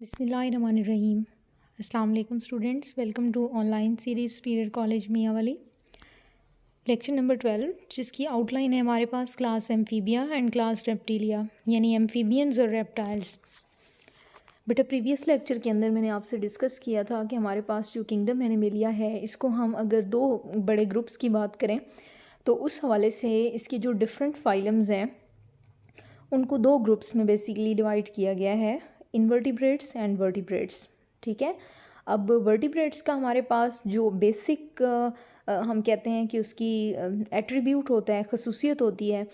बिस्मिल्लाहिर्रहमानिर्रहीम। अस्सलाम वालेकुम students, welcome to online series superior college Mianwali. Lecture number 12 जिसकी आउटलाइन है हमारे पास class amphibia and class reptilia यानी एम्फीबियंस और रेप्टाइल्स। बेटा प्रीवियस लेक्चर के अंदर मैंने आपसे डिस्कस किया था कि हमारे पास जो किंगडम एनिमेलिया है इसको हम अगर दो बड़े ग्रुप्स की बात करें तो उस हवाले से इसकी जो डिफरेंट फाइलम्स हैं उनको दो ग्रुप्स में बेसिकली डिवाइड किया गया है, इनवर्टिब्रेट्स एंड वर्टिब्रेट्स। ठीक है, अब वर्टिब्रेट्स का हमारे पास जो बेसिक हम कहते हैं कि उसकी एट्रीब्यूट होता है, खसूसियत होती है,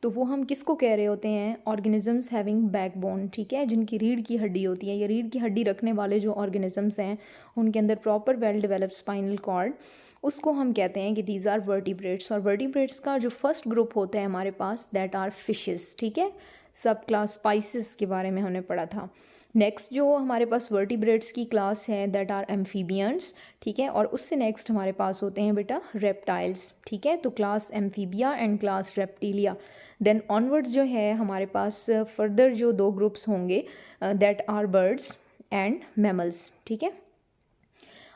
तो वो हम किसको कह रहे होते हैं? Organisms having backbone. ठीक है, जिनकी रीढ़ की हड्डी होती है, या रीढ़ की हड्डी रखने वाले जो ऑर्गेनिजम्स हैं उनके अंदर proper well developed spinal cord, उसको हम कहते हैं कि दीज आर वर्टिब्रेट्स। और वर्टिब्रेट्स का जो फर्स्ट ग्रुप होता है हमारे पास दैट आर फिशेस। ठीक है, सब क्लास स्पाइसेस के बारे में हमने पढ़ा था। नेक्स्ट जो हमारे पास वर्टिब्रेट्स की क्लास है दैट आर एम्फीबियंस। ठीक है, और उससे नेक्स्ट हमारे पास होते हैं बेटा रेप्टाइल्स। ठीक है, तो class amphibia and class reptilia. Then onwards जो है हमारे पास फर्दर जो दो ग्रुप्स होंगे that are birds and mammals. ठीक है,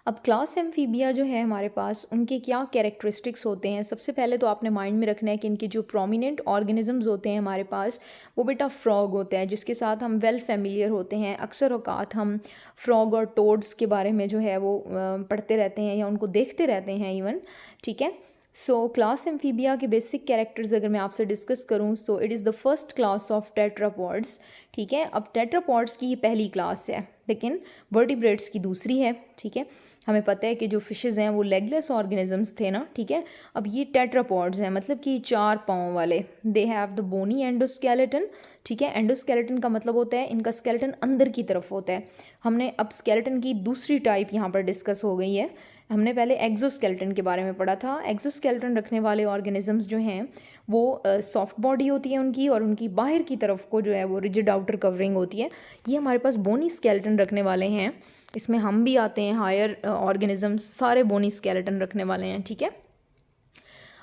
अब क्लास एम्फीबिया जो है हमारे पास उनके क्या कैरेक्टरिस्टिक्स होते हैं? सबसे पहले तो आपने माइंड में रखना है कि इनके जो प्रोमिनेंट ऑर्गेनिजम्स होते हैं हमारे पास वो बेटा फ्रॉग होता है, जिसके साथ हम वेल फेमिलियर होते हैं। अक्सर औकात हम फ्रॉग और टोड्स के बारे में जो है वो पढ़ते रहते हैं या उनको देखते रहते हैं इवन। ठीक है, सो क्लास एम्फीबिया के बेसिक कैरेक्टर्स अगर मैं आपसे डिस्कस करूँ so it is the first class of tetrapods. ठीक है, अब टेट्रापॉड्स की ये पहली क्लास है लेकिन वर्टिब्रेट्स की दूसरी है। ठीक है, हमें पता है कि जो फिशेज़ हैं वो लेगलेस ऑर्गेनिजम्स थे ना। ठीक है, अब ये टेट्रापॉड्स हैं, मतलब कि 4 पाँव वाले। They have the bony endoskeleton. ठीक है, एंडोस्केलेटन का मतलब होता है इनका स्केलेटन अंदर की तरफ होता है। हमने अब स्केलेटन की दूसरी टाइप यहाँ पर डिस्कस हो गई है। हमने पहले एक्जोस्केलेटन के बारे में पढ़ा था। एक्जोस्केलेटन रखने वाले ऑर्गेनिजम्स जो हैं वो सॉफ्ट बॉडी होती है उनकी, और उनकी बाहर की तरफ को जो है वो रिजिड आउटर कवरिंग होती है। ये हमारे पास बोनी स्केलेटन रखने वाले हैं, इसमें हम भी आते हैं। हायर ऑर्गेनिजम्स सारे बोनी स्केलेटन रखने वाले हैं। ठीक है,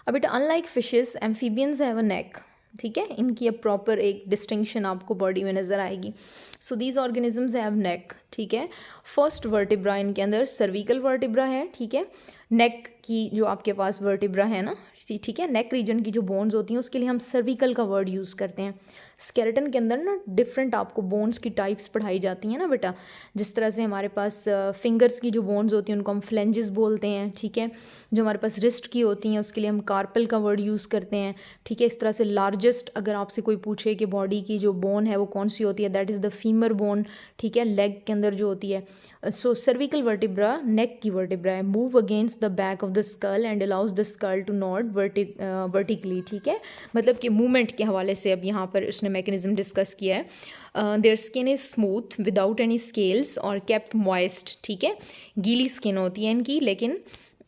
अब बेटा unlike fishes amphibians have a neck. ठीक है, इनकी अब प्रॉपर एक डिस्टिंक्शन आपको बॉडी में नज़र आएगी। सो दीज ऑर्गेनिजम्स हैव नेक। ठीक है, फर्स्ट वर्टिब्रा इनके अंदर सर्विकल वर्टिब्रा है। ठीक है, नेक की जो आपके पास वर्टिब्रा है ना, ठीक है, नेक रीजन की जो बोन्स होती हैं उसके लिए हम सर्विकल का वर्ड यूज़ करते हैं। स्केलेटन के अंदर ना डिफरेंट आपको बोन्स की टाइप्स पढ़ाई जाती हैं ना बेटा। जिस तरह से हमारे पास फिंगर्स की जो बोन्स होती हैं उनको हम फ्लेंजेस बोलते हैं। ठीक है, जो हमारे पास रिस्ट की होती हैं उसके लिए हम कार्पल का वर्ड यूज़ करते हैं। ठीक है, इस तरह से लार्जेस्ट अगर आपसे कोई पूछे कि बॉडी की जो बोन है वो कौन सी होती है, that is the femur bone. ठीक है, लेग के अंदर जो होती है। सो सर्विकल वर्टिब्रा नेक की वर्टिब्रा है। Move against the back of the skull and allows the skull to not vertically. ठीक है, मतलब कि मूवमेंट के हवाले से अब यहाँ पर उसने मैकेनिज्म डिस्कस किया है। Their skin is smooth without any scales और केप्ट मॉइस्ट। ठीक है, गीली स्किन होती है इनकी, लेकिन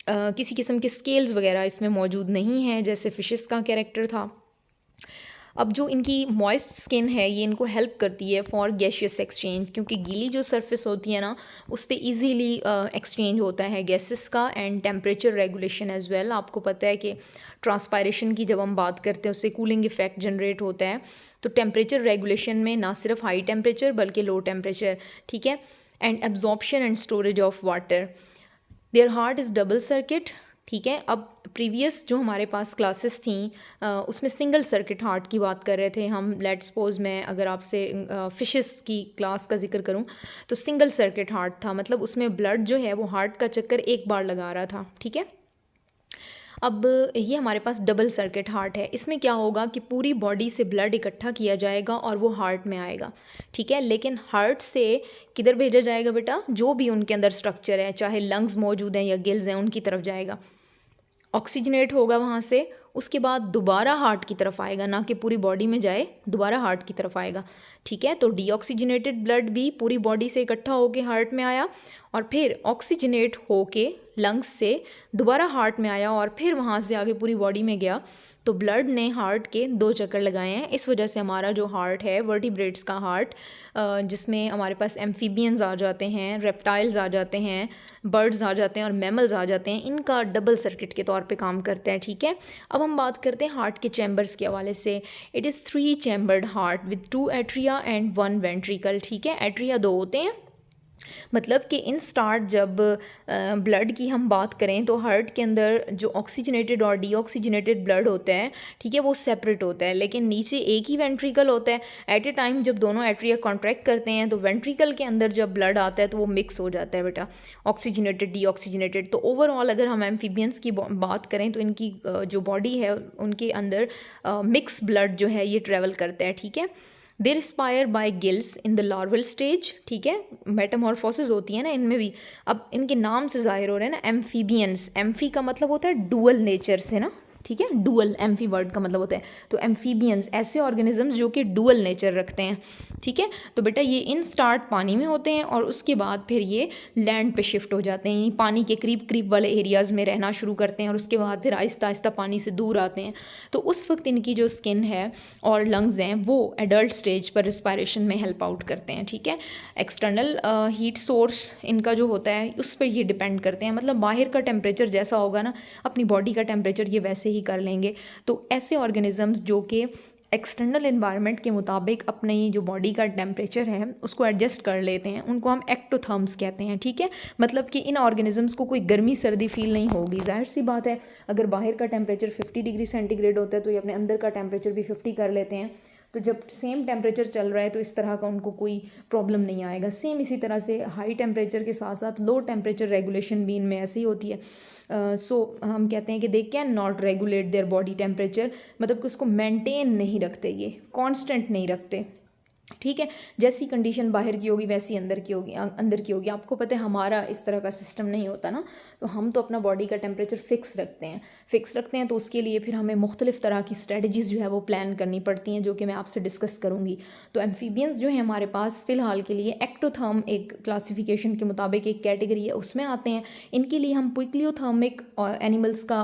किसी किस्म के स्केल्स वगैरह इसमें मौजूद नहीं है जैसे फिशेस का कैरेक्टर था। अब जो इनकी मॉइस्ट स्किन है ये इनको हेल्प करती है फॉर गैशियस एक्सचेंज, क्योंकि गीली जो सरफेस होती है ना उस पर ईजीली एक्सचेंज होता है गैसेस का, and temperature regulation as well. आपको पता है कि ट्रांसपायरेशन की जब हम बात करते हैं उससे कूलिंग इफेक्ट जनरेट होता है, तो टेम्परेचर रेगुलेशन में ना सिर्फ हाई टेम्परेचर बल्कि लो टेम्परेचर। ठीक है, and absorption and storage of water. Their heart is double circuit. ठीक है, अब प्रीवियस जो हमारे पास क्लासेस थी उसमें सिंगल सर्किट हार्ट की बात कर रहे थे हम। लेट सपोज मैं अगर आपसे फिशेस की क्लास का जिक्र करूं तो सिंगल सर्किट हार्ट था, मतलब उसमें ब्लड जो है वो हार्ट का चक्कर एक बार लगा रहा था। ठीक है, अब ये हमारे पास डबल सर्किट हार्ट है। इसमें क्या होगा कि पूरी बॉडी से ब्लड इकट्ठा किया जाएगा और वो हार्ट में आएगा। ठीक है, लेकिन हार्ट से किधर भेजा जाएगा बेटा? जो भी उनके अंदर स्ट्रक्चर है, चाहे लंग्स मौजूद हैं या गिल्स हैं, उनकी तरफ जाएगा, ऑक्सीजनेट होगा वहाँ से, उसके बाद दोबारा हार्ट की तरफ आएगा, ना कि पूरी बॉडी में जाए, दोबारा हार्ट की तरफ आएगा। ठीक है, तो डीऑक्सीजनेटेड ब्लड भी पूरी बॉडी से इकट्ठा होके हार्ट में आया और फिर ऑक्सीजनेट होके लंग्स से दोबारा हार्ट में आया और फिर वहाँ से आगे पूरी बॉडी में गया। तो ब्लड ने हार्ट के 2 चक्कर लगाए हैं। इस वजह से हमारा जो हार्ट है वर्टिब्रेट्स का हार्ट, जिसमें हमारे पास एम्फीबियंस आ जाते हैं, रेप्टाइल्स आ जाते हैं, बर्ड्स आ जाते हैं और मैमल्स आ जाते हैं, इनका डबल सर्किट के तौर पे काम करता है। ठीक है, अब हम बात करते हैं हार्ट के चैम्बर्स के हवाले से। It is 3 chambered heart with 2 atria and 1 ventricle. ठीक है, एट्रिया 2 होते हैं मतलब कि इन स्टार्ट जब ब्लड की हम बात करें तो हार्ट के अंदर जो ऑक्सीजनेटेड और डीऑक्सीजनेटेड ब्लड होता है, ठीक है, वो सेपरेट होता है, लेकिन नीचे एक ही वेंट्रिकल होता है। एट ए टाइम जब दोनों एट्रिया कॉन्ट्रैक्ट करते हैं तो वेंट्रिकल के अंदर जब ब्लड आता है तो वो मिक्स हो जाता है बेटा, ऑक्सीजनेटेड डीऑक्सीजनेटेड। तो ओवरऑल अगर हम एम्फीबियंस की बात करें तो इनकी जो बॉडी है उनके अंदर मिक्स ब्लड जो है ये ट्रेवल करता है, ठीक है। They respire by gills in the larval stage, ठीक है, मेटामॉर्फोसिस होती है ना इनमें भी। अब इनके नाम से जाहिर हो रहा है ना एम्फीबियंस, एम्फी का मतलब होता है डुअल नेचर से ना, ठीक है, डुअल एम्फी वर्ड का मतलब होता है। तो एम्फीबियंस ऐसे ऑर्गेनिजम्स जो कि डुअल नेचर रखते हैं, ठीक है। तो बेटा ये इन स्टार्ट पानी में होते हैं और उसके बाद फिर ये लैंड पे शिफ्ट हो जाते हैं, पानी के करीब करीब वाले एरियाज़ में रहना शुरू करते हैं और उसके बाद फिर आहिस्ता आहिस्ता पानी से दूर आते हैं। तो उस वक्त इनकी जो स्किन है और लंग्स हैं वो एडल्ट स्टेज पर रिस्पायरेशन में हेल्प आउट करते हैं, ठीक है। एक्सटर्नल हीट सोर्स इनका जो होता है उस पर ये डिपेंड करते हैं, मतलब बाहर का टेम्परेचर जैसा होगा ना अपनी बॉडी का टेम्परेचर ये वैसे ही कर लेंगे। तो ऐसे ऑर्गेनिजम्स जो कि एक्सटर्नल इन्वायरमेंट के मुताबिक अपनी जो बॉडी का टेम्परेचर है उसको एडजस्ट कर लेते हैं, उनको हम एक्टोथर्म्स कहते हैं, ठीक है। मतलब कि इन ऑर्गेनिजम्स को कोई गर्मी सर्दी फील नहीं होगी। जाहिर सी बात है अगर बाहर का टेम्परेचर 50 डिग्री सेंटीग्रेड होता है तो ये अपने अंदर का टेम्परेचर भी 50 कर लेते हैं। तो जब सेम टेम्परेचर चल रहा है तो इस तरह का उनको कोई प्रॉब्लम नहीं आएगा। सेम इसी तरह से हाई टेम्परेचर के साथ साथ लो टेम्परेचर रेगुलेशन भी इनमें ऐसे ही होती है। सो हम कहते हैं कि they can not regulate their body temperature, मतलब कि उसको मेंटेन नहीं रखते, ये कांस्टेंट नहीं रखते, ठीक है। जैसी कंडीशन बाहर की होगी वैसी अंदर की होगी, अंदर की होगी। आपको पता है हमारा इस तरह का सिस्टम नहीं होता ना, तो हम तो अपना बॉडी का टेम्परेचर फिक्स रखते हैं। तो उसके लिए फिर हमें मुख्तलिफ तरह की स्ट्रेटजीज़ जो है वो प्लान करनी पड़ती हैं, जो कि मैं आपसे डिस्कस करूँगी। तो एम्फीबियंस जो है हमारे पास फ़िलहाल के लिए एक्टोथर्म एक क्लासिफिकेशन के मुताबिक एक कैटेगरी है उसमें आते हैं। इनके लिए हम पुइक्लियोथर्मिक एनिमल्स का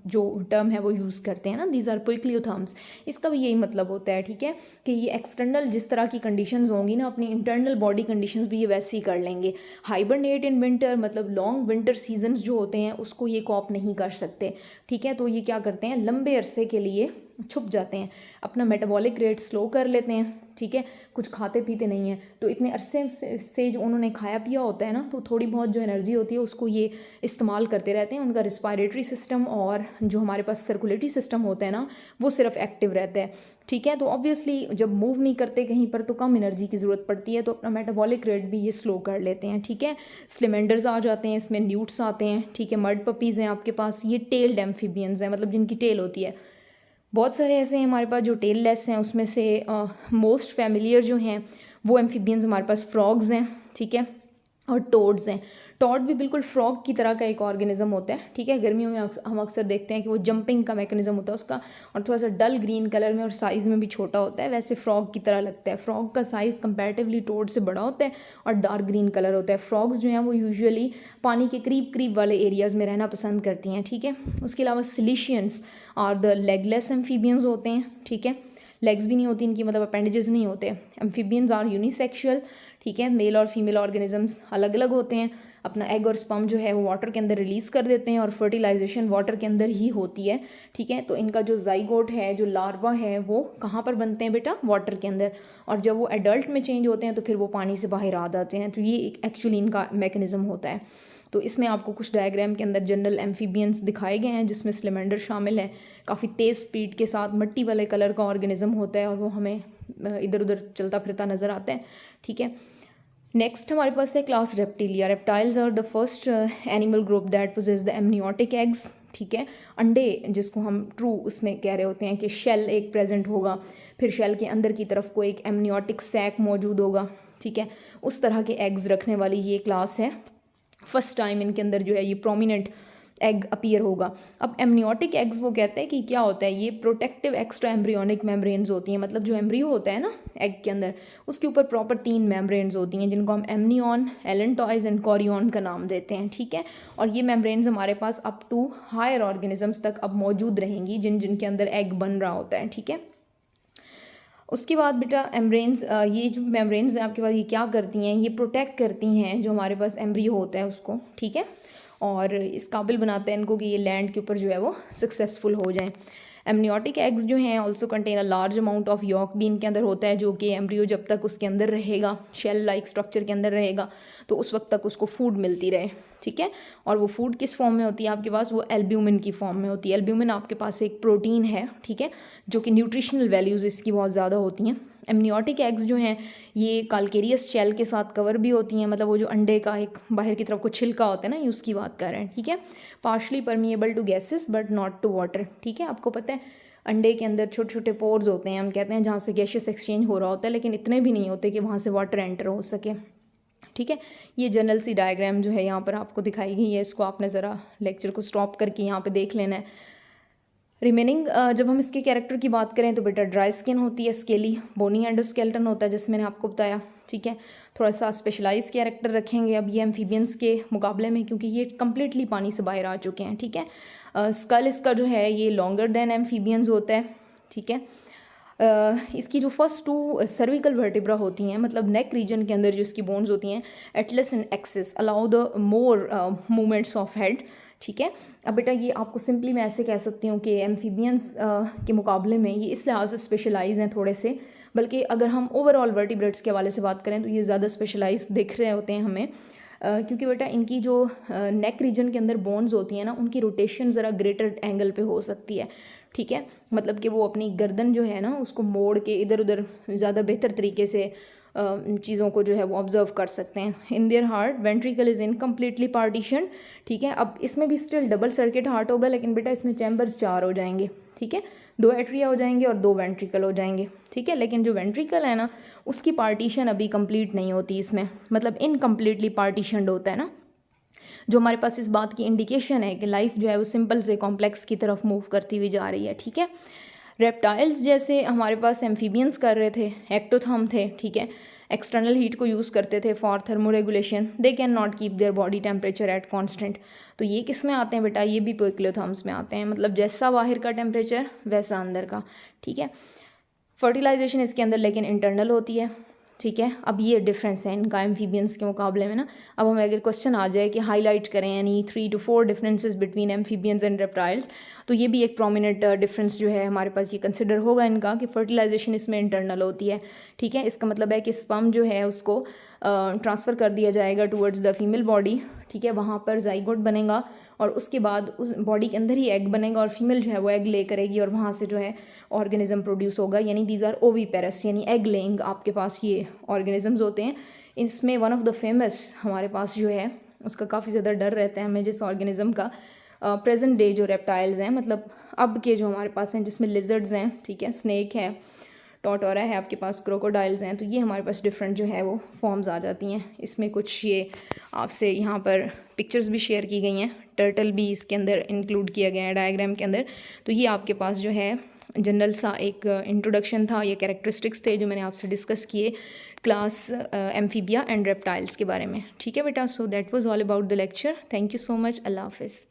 जो टर्म है वो यूज़ करते हैं ना, दीज आर पुइक्लियोथर्म्स। इसका भी यही मतलब होता है, ठीक है, कि ये एक्सटर्नल जिस तरह की कंडीशंस होंगी ना अपनी इंटरनल बॉडी कंडीशंस भी ये वैसे ही कर लेंगे। हाइबरनेट इन विंटर, मतलब लॉन्ग विंटर सीजन्स जो होते हैं उसको ये कॉप नहीं कर सकते, ठीक है। तो ये क्या करते हैं लंबे अरसे के लिए छुप जाते हैं, अपना मेटाबॉलिक रेट स्लो कर लेते हैं, ठीक है। कुछ खाते पीते नहीं हैं तो इतने अरसे से जो उन्होंने खाया पिया होता है ना तो थोड़ी बहुत जो एनर्जी होती है उसको ये इस्तेमाल करते रहते हैं। उनका रिस्पायरेटरी सिस्टम और जो हमारे पास सर्कुलेटरी सिस्टम होता है ना वो सिर्फ एक्टिव रहता है, ठीक है। तो ऑब्वियसली जब मूव नहीं करते कहीं पर तो कम एनर्जी की ज़रूरत पड़ती है, तो अपना मेटाबॉलिक रेट भी ये स्लो कर लेते हैं, ठीक है। स्लेमेंडर्स आ जाते हैं इसमें, न्यूट्स आते हैं, ठीक है, मड पपीज़ हैं आपके पास, ये टेल्ड एम्फीबियंस हैं, मतलब जिनकी टेल होती है। बहुत सारे ऐसे हैं हमारे पास जो टेल लेस हैं, उसमें से मोस्ट फैमिलियर जो हैं वो एम्फीबियंस हमारे पास फ्रॉग्स हैं, ठीक है, और टोड्स हैं। टॉड भी बिल्कुल फ्रॉग की तरह का एक ऑर्गेनिज्म होता है, ठीक है। गर्मियों में हम अक्सर देखते हैं कि वो जंपिंग का मैकेनिज्म होता है उसका, और थोड़ा सा डल ग्रीन कलर में और साइज़ में भी छोटा होता है, वैसे फ्रॉग की तरह लगता है। फ्रॉग का साइज़ कंपैरेटिवली टोड से बड़ा होता है और डार्क ग्रीन कलर होता है। फ्रॉग्स जो हैं वो यूजुअली पानी के करीब करीब वाले एरियाज़ में रहना पसंद करती हैं, ठीक है। उसके अलावा सिलिशियंस और द लेगलेस एम्फीबियंस होते हैं, ठीक है, लेग्स भी नहीं होती इनकी, मतलब अपेंडेजेस नहीं होते। एम्फीबियंस आर यूनिसेक्सुअल, ठीक है, मेल और फीमेल ऑर्गेनिजम्स अलग अलग होते हैं। अपना एग और स्पर्म जो है वो वाटर के अंदर रिलीज़ कर देते हैं और फर्टिलाइजेशन वाटर के अंदर ही होती है, ठीक है। तो इनका जो जाइगोट है, जो लार्वा है, वो कहाँ पर बनते हैं बेटा, वाटर के अंदर, और जब वो एडल्ट में चेंज होते हैं तो फिर वो पानी से बाहर आ जाते हैं। तो ये एक एक्चुअली इनका मैकेनिज्म होता है। तो इसमें आपको कुछ डायग्राम के अंदर जनरल एम्फीबियंस दिखाए गए हैं जिसमें स्लेमेंडर शामिल है। काफ़ी तेज़ स्पीड के साथ मट्टी वाले कलर का ऑर्गेनिज्म होता है और वो हमें इधर उधर चलता फिरता नज़र आता है, ठीक है। नेक्स्ट हमारे पास है class reptilia. Reptiles are the first animal group that possess the amniotic eggs, ठीक है। अंडे जिसको हम ट्रू उसमें कह रहे होते हैं कि शेल एक प्रेजेंट होगा, फिर शेल के अंदर की तरफ को एक एमनियोटिक सैक मौजूद होगा, ठीक है। उस तरह के एग्स रखने वाली ये क्लास है। फर्स्ट टाइम इनके अंदर जो है ये प्रोमिनेंट एग अपीयर होगा। अब एमनियोटिक एग्स वो कहते हैं कि क्या होता है, ये प्रोटेक्टिव एक्स्ट्रा एम्ब्रियोनिक मेम्ब्रेन्स होती हैं, मतलब जो एम्ब्रियो होता है ना एग के अंदर उसके ऊपर प्रॉपर 3 मेम्ब्रेन्स होती हैं जिनको हम एमनियन, एलेंटॉइज एंड कोरियन का नाम देते हैं, ठीक है। और ये मेम्ब्रेन्स हमारे पास अप टू हायर ऑर्गेनिजम्स तक अब मौजूद रहेंगी जिनके अंदर एग बन रहा होता है, ठीक है। उसके बाद बेटा एम्ब्रेन्स, ये जो मेम्ब्रेन्स हैं आपके पास ये क्या करती हैं, ये प्रोटेक्ट करती हैं जो हमारे पास एम्ब्रियो होता है उसको, ठीक है, और इस काबिल बनाते हैं इनको कि ये लैंड के ऊपर जो है वो सक्सेसफुल हो जाएं। एमनियोटिक एग्स जो हैं also contain a large amount of York भी इनके अंदर होता है, जो कि एम्ब्रियो जब तक उसके अंदर रहेगा, शेल लाइक स्ट्रक्चर के अंदर रहेगा, तो उस वक्त तक उसको फूड मिलती रहे, ठीक है। और वो फूड किस फॉर्म में होती है आपके पास, वो एल्ब्यूमिन की फॉर्म में होती है। एल्ब्यूमिन आपके पास एक प्रोटीन है, ठीक है, जो कि न्यूट्रिशनल वैल्यूज़ इसकी बहुत ज़्यादा होती हैं। एमनियोटिक एग्स जो हैं ये कैलकेरियस शेल के साथ कवर भी होती हैं, मतलब वो जो अंडे का एक बाहर की तरफ को छिलका होता है ना, ये उसकी बात कर रहे हैं, ठीक है। Partially permeable to gases but not to water, ठीक है। आपको पता है अंडे के अंदर छोटे छोटे पोर्स होते हैं, हम कहते हैं, जहाँ से गैशियस एक्सचेंज हो रहा होता है, लेकिन इतने भी नहीं होते कि वहाँ से वाटर एंटर हो सके, ठीक है। ये जनरल सी डायग्राम जो है यहाँ पर आपको दिखाई गई है, इसको आपने ज़रा लेक्चर को स्टॉप करके यहाँ पे देख लेना है। रिमेनिंग जब हम इसके कैरेक्टर की बात करें तो बेटा ड्राई स्किन होती है, स्केली, बोनी एंडोस्केलेटन होता है, जैसे मैंने आपको बताया, ठीक है। थोड़ा सा स्पेशलाइज कैरेक्टर रखेंगे अब ये एम्फीबियंस के मुकाबले में, क्योंकि ये कम्प्लीटली पानी से बाहर आ चुके हैं, ठीक है। स्कल इसका जो है ये लॉन्गर देन एम्फीबियंस होता है, ठीक है। इसकी जो फर्स्ट 2 सर्विकल वर्टिब्रा होती हैं, मतलब नेक रीजन के अंदर जो इसकी बोन्स होती हैं, Atlas and axis allow the more movements of head, ठीक है। अब बेटा ये आपको सिंपली मैं ऐसे कह सकती हूँ कि एम्फीबियंस के मुकाबले में ये इस लिहाज से स्पेशलाइज हैं थोड़े से, बल्कि अगर हम ओवरऑल वर्टिब्रेट्स के हवाले से बात करें तो ये ज़्यादा स्पेशलाइज दिख रहे होते हैं हमें, क्योंकि बेटा इनकी जो नेक रीजन के अंदर बोन्स होती हैं ना, उनकी रोटेशन ज़रा ग्रेटर एंगल पे हो सकती है, ठीक है। मतलब कि वो अपनी गर्दन जो है ना उसको मोड़ के इधर उधर ज़्यादा बेहतर तरीके से चीज़ों को जो है वो ऑब्जर्व कर सकते हैं। In their heart ventricle is incompletely partition, ठीक है। अब इसमें भी स्टिल डबल सर्किट हार्ट होगा, लेकिन बेटा इसमें चैम्बर्स 4 हो जाएंगे, ठीक है। 2 एट्रिया हो जाएंगे और 2 वेंट्रिकल हो जाएंगे, ठीक है। लेकिन जो वेंट्रिकल है ना उसकी पार्टीशन अभी कंप्लीट नहीं होती इसमें, मतलब इनकम्प्लीटली पार्टीशनड होता है ना, जो हमारे पास इस बात की इंडिकेशन है कि लाइफ जो है वो सिंपल से कॉम्प्लेक्स की तरफ मूव करती हुई जा रही है, ठीक है। रेप्टाइल्स जैसे हमारे पास एम्फीबियंस कर रहे थे, एक्टोथर्म थे, ठीक है, एक्सटर्नल हीट को यूज़ करते थे for thermoregulation, they can not keep their body temperature at constant. तो ये किस में आते हैं बेटा, ये भी पोइक्लोथर्म्स में आते हैं, मतलब जैसा बाहर का टेम्परेचर वैसा अंदर का, ठीक है। फर्टिलाइजेशन इसके अंदर लेकिन इंटरनल होती है, ठीक है। अब ये डिफरेंस है इनका एम्फीबियंस के मुकाबले में ना। अब हमें अगर क्वेश्चन आ जाए कि हाईलाइट करें any 3 to 4 differences between amphibians and reptiles, तो ये भी एक प्रोमिनेंट डिफरेंस जो है हमारे पास ये कंसिडर होगा इनका, कि फर्टिलाइजेशन इसमें इंटरनल होती है, ठीक है। इसका मतलब है कि स्पर्म जो है उसको ट्रांसफ़र कर दिया जाएगा टुवर्ड्स द फीमेल बॉडी, ठीक है। वहाँ पर जाइगोट बनेगा और उसके बाद उस बॉडी के अंदर ही एग बनेगा और फीमेल जो है वो एग ले करेगी और वहाँ से जो है ऑर्गेनिज्म प्रोड्यूस होगा, यानी दीज आर ओवीपेरस, यानी एग लेइंग आपके पास ये ऑर्गेनिजम्स होते हैं। इसमें वन ऑफ द फेमस हमारे पास जो है उसका काफ़ी ज़्यादा डर रहता है हमें, जिस ऑर्गेनिज्म का प्रेजेंट डे जो रेप्टाइल्स हैं, मतलब अब के जो हमारे पास हैं, जिसमें लिजर्ड्स हैं, ठीक है, स्नेक है, टॉटोरा है आपके पास, क्रोकोडाइल्स हैं, तो ये हमारे पास डिफरेंट जो है वो फॉर्म्स आ जाती हैं। इसमें कुछ ये आपसे यहाँ पर पिक्चर्स भी शेयर की गई हैं, टर्टल भी इसके अंदर इंक्लूड किया गया है डायग्राम के अंदर। तो ये आपके पास जो है जनरल सा एक इंट्रोडक्शन था, ये कैरेक्टरिस्टिक्स थे जो मैंने आपसे डिस्कस किए क्लास एम्फीबिया एंड रेप्टाइल्स के बारे में, ठीक है बेटा। So that was all about the lecture. Thank you so much. अल्लाह हाफिज़।